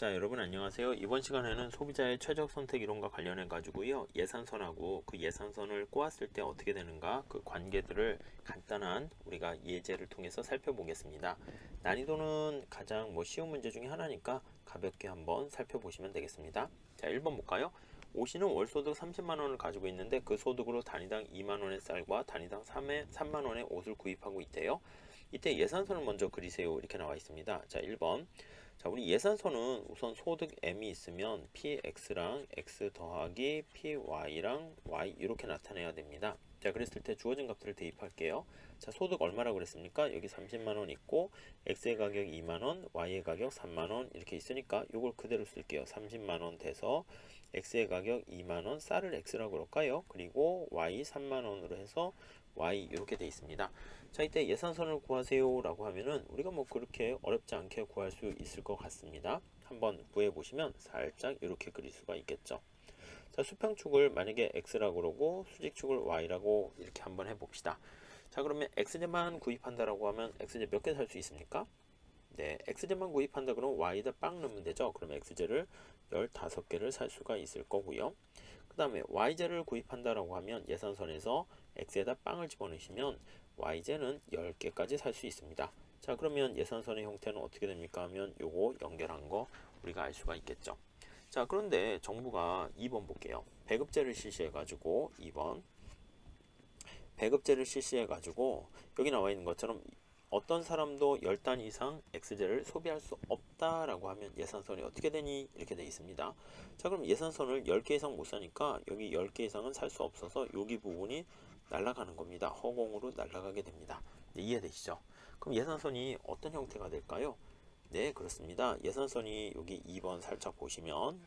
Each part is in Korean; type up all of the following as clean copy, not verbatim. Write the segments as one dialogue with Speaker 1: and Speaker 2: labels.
Speaker 1: 자, 여러분 안녕하세요. 이번 시간에는 소비자의 최적 선택 이론과 관련해 가지고요, 예산선하고 그 예산선을 꼬았을 때 어떻게 되는가, 그 관계들을 간단한 우리가 예제를 통해서 살펴보겠습니다. 난이도는 가장 쉬운 문제 중에 하나니까 가볍게 한번 살펴보시면 되겠습니다. 자, 1번 볼까요? 오 씨는 월소득 30만원을 가지고 있는데 그 소득으로 단위당 2만원의 쌀과 단위당 3만원의 옷을 구입하고 있대요. 이때 예산선을 먼저 그리세요. 이렇게 나와 있습니다. 자, 1번. 자, 우리 예산선은 우선 소득 M이 있으면 PX랑 X 더하기 PY랑 Y 이렇게 나타내야 됩니다. 자, 그랬을 때 주어진 값들을 대입할게요. 자, 소득 얼마라고 그랬습니까? 여기 30만원 있고 X의 가격 2만원, Y의 가격 3만원 이렇게 있으니까 이걸 그대로 쓸게요. 30만원 돼서 X의 가격 2만원, 쌀을 X라고 그럴까요? 그리고 Y 3만원으로 해서 Y 이렇게 돼 있습니다. 자, 이때 예산선을 구하세요 라고 하면은 우리가 그렇게 어렵지 않게 구할 수 있을 것 같습니다. 한번 구해 보시면 살짝 이렇게 그릴 수가 있겠죠. 자, 수평축을 만약에 X라고 그러고 수직축을 Y라고 이렇게 한번 해봅시다. 자, 그러면 X제만 구입한다라고 하면 X제 몇 개 살 수 있습니까? 네, X제만 구입한다 그러면 Y에다 빵 넣으면 되죠. 그러면 X제를 15개를 살 수가 있을 거고요. 그 다음에 Y제를 구입한다라고 하면 예산선에서 X에다 빵을 집어넣으시면 Y제는 10개까지 살 수 있습니다. 자, 그러면 예산선의 형태는 어떻게 됩니까 하면 요거 연결한 거 우리가 알 수가 있겠죠. 자, 그런데 정부가 2번 볼게요. 배급제를 실시해 가지고 2번 배급제를 실시해 가지고 여기 나와 있는 것처럼 어떤 사람도 10단 이상 X제를 소비할 수 없다라고 하면 예산선이 어떻게 되니? 이렇게 되어 있습니다. 자, 그럼 예산선을 10개 이상 못 사니까 여기 10개 이상은 살 수 없어서 여기 부분이 날아가는 겁니다. 허공으로 날아가게 됩니다. 네, 이해되시죠? 그럼 예산선이 어떤 형태가 될까요? 네, 그렇습니다. 예산선이 여기 2번 살짝 보시면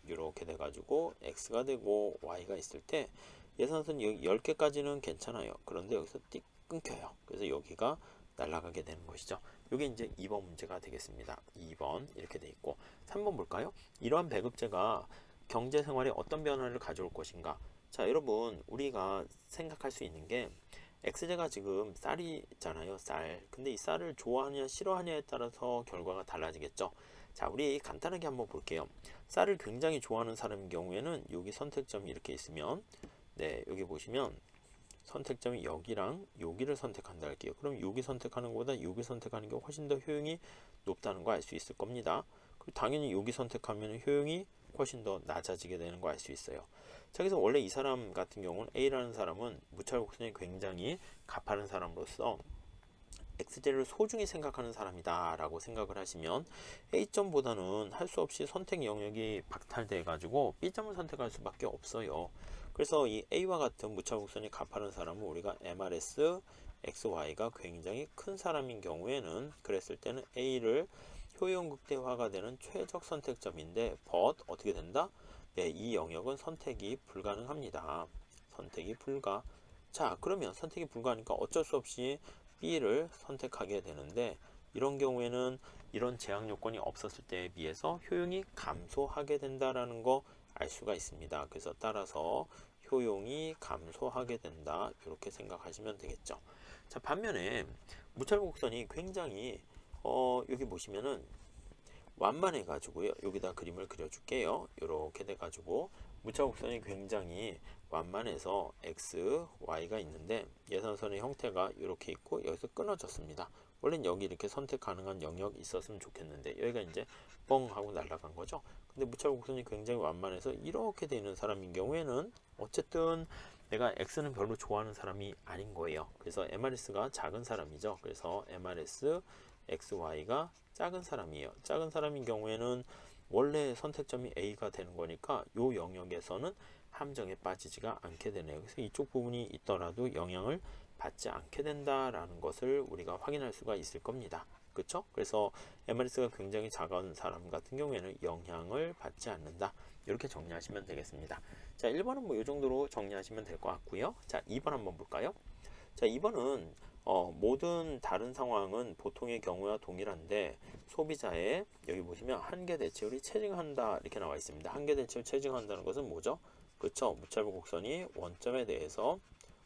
Speaker 1: 이렇게 돼가지고 X가 되고 Y가 있을 때 예산선 여기 10개까지는 괜찮아요. 그런데 여기서 띡 끊겨요. 그래서 여기가 날아가게 되는 것이죠. 이게 이제 2번 문제가 되겠습니다. 2번 이렇게 돼 있고 3번 볼까요? 이러한 배급제가 경제생활에 어떤 변화를 가져올 것인가. 자, 여러분 우리가 생각할 수 있는 게 X제가 지금 쌀이잖아요. 쌀. 근데 이 쌀을 좋아하냐 싫어하냐에 따라서 결과가 달라지겠죠. 자, 우리 간단하게 한번 볼게요. 쌀을 굉장히 좋아하는 사람의 경우에는 여기 선택점이 이렇게 있으면 네, 여기 보시면 선택점이 여기랑 여기를 선택한다 할게요. 그럼 여기 선택하는 것보다 여기 선택하는 게 훨씬 더 효용이 높다는 거 알 수 있을 겁니다. 그리고 당연히 여기 선택하면 효용이 훨씬 더 낮아지게 되는 거 알 수 있어요. 자, 그래서 원래 이 사람 같은 경우는 A라는 사람은 무찰곡선이 굉장히 가파른 사람으로서 X제를 소중히 생각하는 사람이다 라고 생각을 하시면 A점보다는 할 수 없이 선택 영역이 박탈돼 가지고 B점을 선택할 수밖에 없어요. 그래서 이 A와 같은 무차곡선이 가파른 사람은 우리가 MRS XY가 굉장히 큰 사람인 경우에는 그랬을 때는 A를 효용 극대화가 되는 최적 선택점인데 but 어떻게 된다? 네, 이 영역은 선택이 불가능합니다. 선택이 불가. 자, 그러면 선택이 불가하니까 어쩔 수 없이 B를 선택하게 되는데 이런 경우에는 이런 제약 요건이 없었을 때에 비해서 효용이 감소하게 된다라는 거 알 수가 있습니다. 그래서 따라서 효용이 감소하게 된다 이렇게 생각하시면 되겠죠. 자, 반면에 무찰곡선이 굉장히 여기 보시면은 완만해 가지고요. 여기다 그림을 그려줄게요. 이렇게 돼 가지고 무차곡선이 굉장히 완만해서 X, Y가 있는데 예산선의 형태가 이렇게 있고 여기서 끊어졌습니다. 원래는 여기 이렇게 선택 가능한 영역이 있었으면 좋겠는데 여기가 이제 뻥 하고 날아간 거죠. 근데 무차곡선이 굉장히 완만해서 이렇게 되는 사람인 경우에는 어쨌든 내가 X는 별로 좋아하는 사람이 아닌 거예요. 그래서 MRS가 작은 사람이죠. 그래서 MRS XY가 작은 사람이에요. 작은 사람인 경우에는 원래 선택점이 A가 되는 거니까 이 영역에서는 함정에 빠지지가 않게 되네요. 그래서 이쪽 부분이 있더라도 영향을 받지 않게 된다라는 것을 우리가 확인할 수가 있을 겁니다. 그렇죠? 그래서 MRS가 굉장히 작은 사람 같은 경우에는 영향을 받지 않는다. 이렇게 정리하시면 되겠습니다. 자, 1번은 이 정도로 정리하시면 될 것 같고요. 자, 2번 한번 볼까요? 자, 2번은 모든 다른 상황은 보통의 경우와 동일한데 소비자의 여기 보시면 한계 대체율이 체증한다 이렇게 나와 있습니다. 한계 대체율 체증한다는 것은 뭐죠? 그렇죠. 무차별 곡선이 원점에 대해서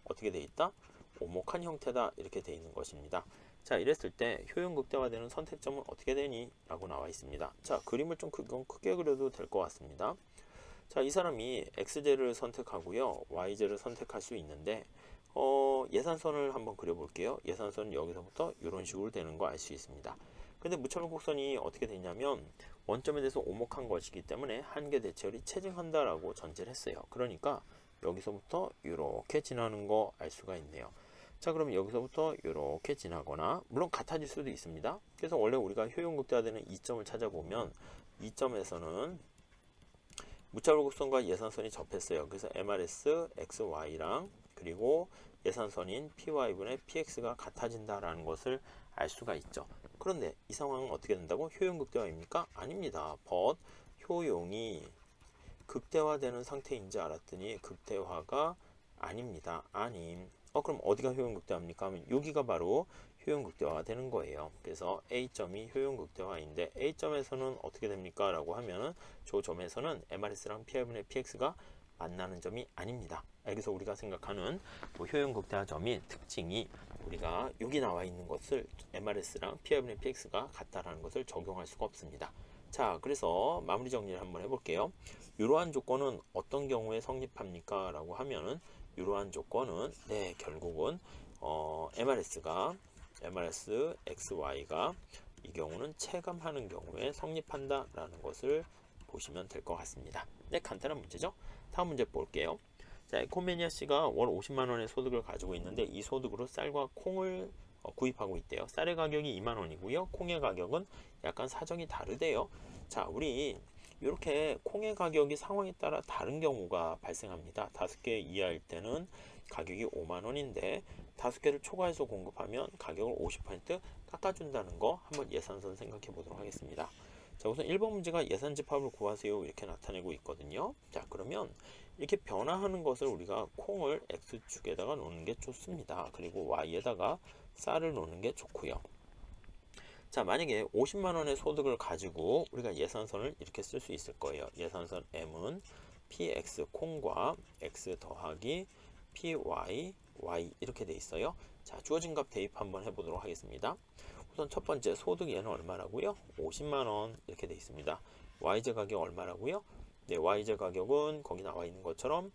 Speaker 1: 어떻게 돼 있다? 오목한 형태다 이렇게 돼 있는 것입니다. 자, 이랬을 때 효용 극대화되는 선택점은 어떻게 되니? 라고 나와 있습니다. 자, 그림을 좀 크게 그려도 될 것 같습니다. 자, 이 사람이 x제를 선택하고요, y제를 선택할 수 있는데 예산선을 한번 그려볼게요. 예산선은 여기서부터 이런 식으로 되는 거 알 수 있습니다. 근데 무차별 곡선이 어떻게 되냐면 원점에 대해서 오목한 것이기 때문에 한계 대체열이 체증한다라고 전제를 했어요. 그러니까 여기서부터 이렇게 지나는 거 알 수가 있네요. 자, 그러면 여기서부터 이렇게 지나거나 물론 같아질 수도 있습니다. 그래서 원래 우리가 효용 극대화되는 이점을 찾아보면 이 점에서는 무차별 곡선과 예산선이 접했어요. 그래서 MRS XY랑 그리고 예산선인 PY분의 PX가 같아진다라는 것을 알 수가 있죠. 그런데 이 상황은 어떻게 된다고? 효용 극대화입니까? 아닙니다. but 효용이 극대화되는 상태인지 알았더니 극대화가 아닙니다. 아님. 그럼 어디가 효용 극대화입니까? 하면 여기가 바로 효용 극대화가 되는 거예요. 그래서 A점이 효용 극대화인데 A점에서는 어떻게 됩니까? 라고 하면은 저 점에서는 MRS랑 PI분의 PX가 만나는 점이 아닙니다. 여기서 우리가 생각하는 효용 극대화 점이 특징이 우리가 여기 나와 있는 것을 MRS랑 PI분의 PX가 같다라는 것을 적용할 수가 없습니다. 자, 그래서 마무리 정리를 한번 해볼게요. 이러한 조건은 어떤 경우에 성립합니까? 라고 하면은 이러한 조건은 결국은 MRS XY가 이 경우는 체감하는 경우에 성립한다 라는 것을 보시면 될 것 같습니다. 간단한 문제죠. 다음 문제 볼게요. 자, 에코매니아 씨가 월 50만원의 소득을 가지고 있는데 이 소득으로 쌀과 콩을 구입하고 있대요. 쌀의 가격이 2만원이고요. 콩의 가격은 약간 사정이 다르대요. 자, 우리 이렇게 콩의 가격이 상황에 따라 다른 경우가 발생합니다. 5개 이하일 때는 가격이 5만원인데 5개를 초과해서 공급하면 가격을 50% 깎아준다는 거 한번 예산선 생각해 보도록 하겠습니다. 자, 우선 1번 문제가 예산집합을 구하세요 이렇게 나타내고 있거든요. 자, 그러면 이렇게 변화하는 것을 우리가 콩을 X축에다가 놓는 게 좋습니다. 그리고 Y에다가 쌀을 놓는 게 좋고요. 자, 만약에 50만원의 소득을 가지고 우리가 예산선을 이렇게 쓸 수 있을 거예요. 예산선 M은 PX 콩과 X 더하기 PY Y 이렇게 돼 있어요. 자, 주어진 값 대입 한번 해보도록 하겠습니다. 우선 첫 번째 소득 얘는 얼마라고요? 50만원 이렇게 돼 있습니다. Y제 가격 얼마라고요? 네, Y제 가격은 거기 나와 있는 것처럼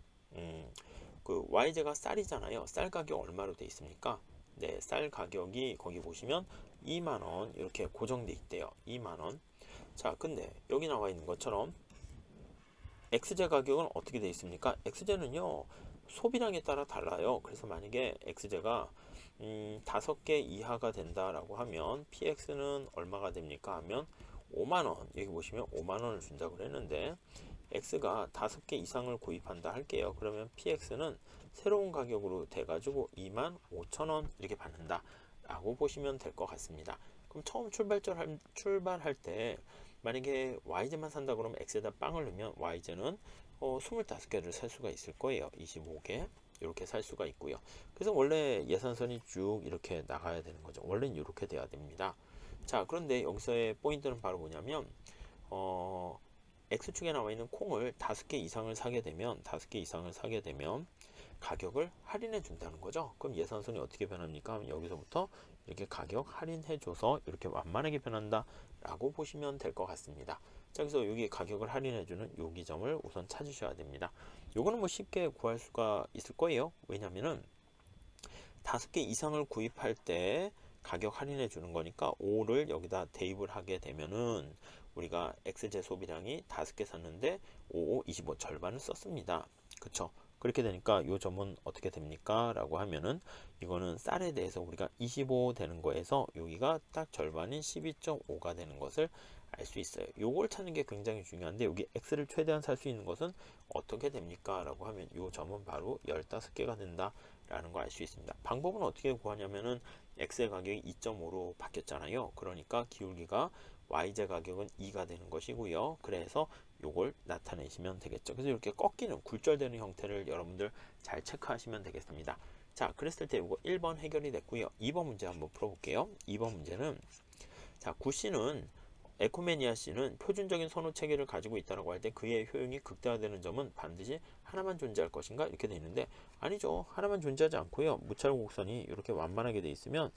Speaker 1: 그 Y제가 쌀이잖아요. 쌀 가격 얼마로 돼 있습니까? 네, 쌀 가격이 거기 보시면 2만원 이렇게 고정돼 있대요. 2만원. 자, 근데 여기 나와 있는 것처럼 X제 가격은 어떻게 돼 있습니까? X제는요 소비량에 따라 달라요. 그래서 만약에 X제가 5개 이하가 된다라고 하면 PX는 얼마가 됩니까? 하면 5만원. 여기 보시면 5만원을 준다고 그랬는데 X가 5개 이상을 구입한다 할게요. 그러면 PX는 새로운 가격으로 돼가지고 25,000원 이렇게 받는다 라고 보시면 될 것 같습니다. 그럼 처음 출발할 때 만약에 Y제만 산다 그러면 X에다 빵을 넣으면 Y제는 25개를 살 수가 있을 거예요. 25개 이렇게 살 수가 있고요. 그래서 원래 예산선이 쭉 이렇게 나가야 되는 거죠. 원래는 이렇게 돼야 됩니다. 자, 그런데 여기서의 포인트는 바로 뭐냐면 X축에 나와 있는 콩을 5개 이상을 사게 되면 가격을 할인해 준다는 거죠. 그럼 예산선이 어떻게 변합니까? 하면 여기서부터 이렇게 가격 할인해 줘서 이렇게 완만하게 변한다 라고 보시면 될 것 같습니다. 자, 그래서 여기 가격을 할인해 주는 여기 점을 우선 찾으셔야 됩니다. 요거는 뭐 쉽게 구할 수가 있을 거예요. 왜냐면은 5개 이상을 구입할 때 가격 할인해 주는 거니까 5를 여기다 대입을 하게 되면은 우리가 X제 소비량이 5개 샀는데 5, 25 절반을 썼습니다. 그쵸? 그렇게 되니까 요 점은 어떻게 됩니까? 라고 하면은 이거는 쌀에 대해서 우리가 25 되는 거에서 여기가 딱 절반인 12.5가 되는 것을 알 수 있어요. 요걸 찾는 게 굉장히 중요한데 여기 X를 최대한 살 수 있는 것은 어떻게 됩니까? 라고 하면 요 점은 바로 15개가 된다 라는 거 알 수 있습니다. 방법은 어떻게 구하냐면은 X의 가격이 2.5로 바뀌었잖아요. 그러니까 기울기가 Y제 가격은 2가 되는 것이고요. 그래서 요걸 나타내시면 되겠죠. 그래서 이렇게 꺾이는 굴절되는 형태를 여러분들 잘 체크하시면 되겠습니다. 자, 그랬을 때 이거 1번 해결이 됐고요. 2번 문제 한번 풀어볼게요. 2번 문제는 자, 구씨는 에코메니아 씨는 표준적인 선호 체계를 가지고 있다고 할 때 그의 효용이 극대화되는 점은 반드시 하나만 존재할 것인가? 이렇게 돼 있는데 아니죠. 하나만 존재하지 않고요. 무차로 곡선이 이렇게 완만하게 돼 있으면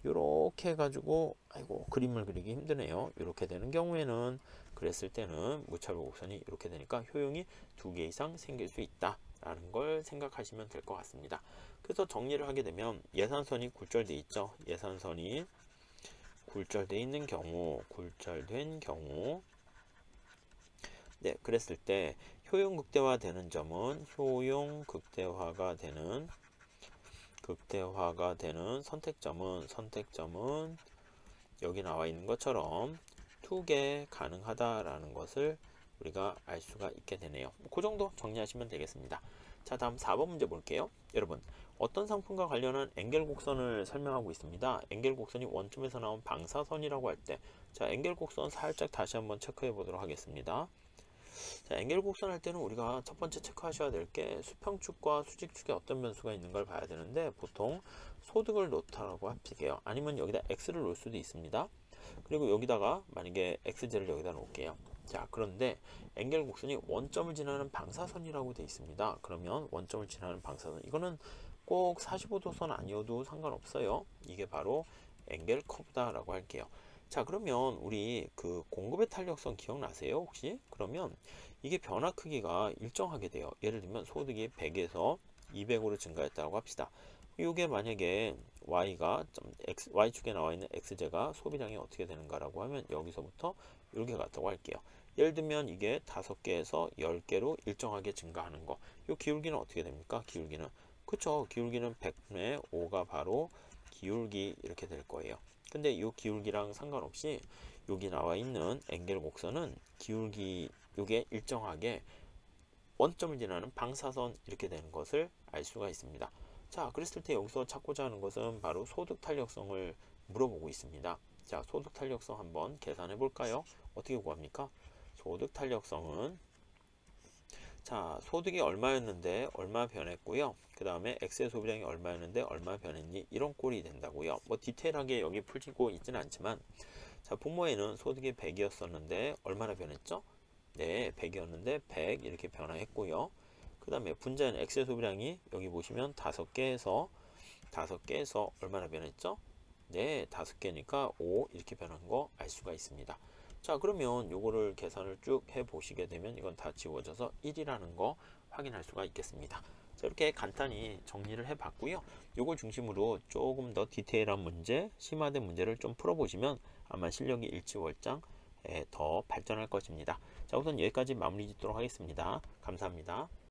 Speaker 1: 이렇게 해가지고 아이고 그림을 그리기 힘드네요. 이렇게 되는 경우에는 그랬을 때는 무차로 곡선이 이렇게 되니까 효용이 2개 이상 생길 수 있다 라는 걸 생각하시면 될 것 같습니다. 그래서 정리를 하게 되면 예산선이 굴절돼 있죠. 예산선이 굴절돼 있는 경우, 굴절된 경우, 네, 그랬을 때 효용 극대화되는 점은 효용 극대화가 되는 선택점은 여기 나와 있는 것처럼 2개 가능하다라는 것을 우리가 알 수가 있게 되네요. 그 정도 정리하시면 되겠습니다. 자, 다음 4번 문제 볼게요. 여러분, 어떤 상품과 관련한 엥겔 곡선을 설명하고 있습니다. 엥겔 곡선이 원점에서 나온 방사선이라고 할 때, 자, 엥겔 곡선 살짝 다시 한번 체크해 보도록 하겠습니다. 자, 엥겔 곡선 할 때는 우리가 첫 번째 체크하셔야 될 게 수평축과 수직축에 어떤 변수가 있는 걸 봐야 되는데 보통 소득을 놓다라고 합치게요. 아니면 여기다 x를 놓을 수도 있습니다. 그리고 여기다가 만약에 x제를 여기다 놓을게요. 자, 그런데 엥겔 곡선이 원점을 지나는 방사선이라고 되어 있습니다. 그러면 원점을 지나는 방사선, 이거는 꼭 45도선 아니어도 상관없어요. 이게 바로 엥겔 커브다라고 할게요. 자, 그러면 우리 그 공급의 탄력성 기억나세요? 혹시? 그러면 이게 변화 크기가 일정하게 돼요. 예를 들면 소득이 100에서 200으로 증가했다고 합시다. 이게 만약에 y축에 나와 있는 x제가 소비량이 어떻게 되는가라고 하면 여기서부터 이렇게 같다고 할게요. 예를 들면 이게 5개에서 10개로 일정하게 증가하는 거. 이 기울기는 어떻게 됩니까? 기울기는. 그쵸. 기울기는 100분의 5가 바로 기울기 이렇게 될 거예요. 근데 이 기울기랑 상관없이 여기 나와 있는 엥겔 곡선은 기울기 이게 일정하게 원점을 지나는 방사선 이렇게 되는 것을 알 수가 있습니다. 자, 그랬을 때 여기서 찾고자 하는 것은 바로 소득 탄력성을 물어보고 있습니다. 자, 소득 탄력성 한번 계산해 볼까요? 어떻게 구합니까? 소득 탄력성은 자, 소득이 얼마였는데 얼마 변했고요. 그 다음에 X의 소비량이 얼마였는데 얼마 변했니? 이런 꼴이 된다고요. 뭐 디테일하게 여기 풀리고 있지는 않지만 자, 분모에는 소득이 100이었었는데 얼마나 변했죠? 네, 100이었는데 100 이렇게 변화했고요. 그 다음에 분자에는 X의 소비량이 여기 보시면 5개에서 얼마나 변했죠? 네, 5개니까 5 이렇게 변한 거 알 수가 있습니다. 자, 그러면 요거를 계산을 쭉 해 보시게 되면 이건 다 지워져서 1이라는 거 확인할 수가 있겠습니다. 자, 이렇게 간단히 정리를 해 봤고요. 요걸 중심으로 조금 더 디테일한 문제, 심화된 문제를 좀 풀어 보시면 아마 실력이 일취월장 더 발전할 것입니다. 자, 우선 여기까지 마무리 짓도록 하겠습니다. 감사합니다.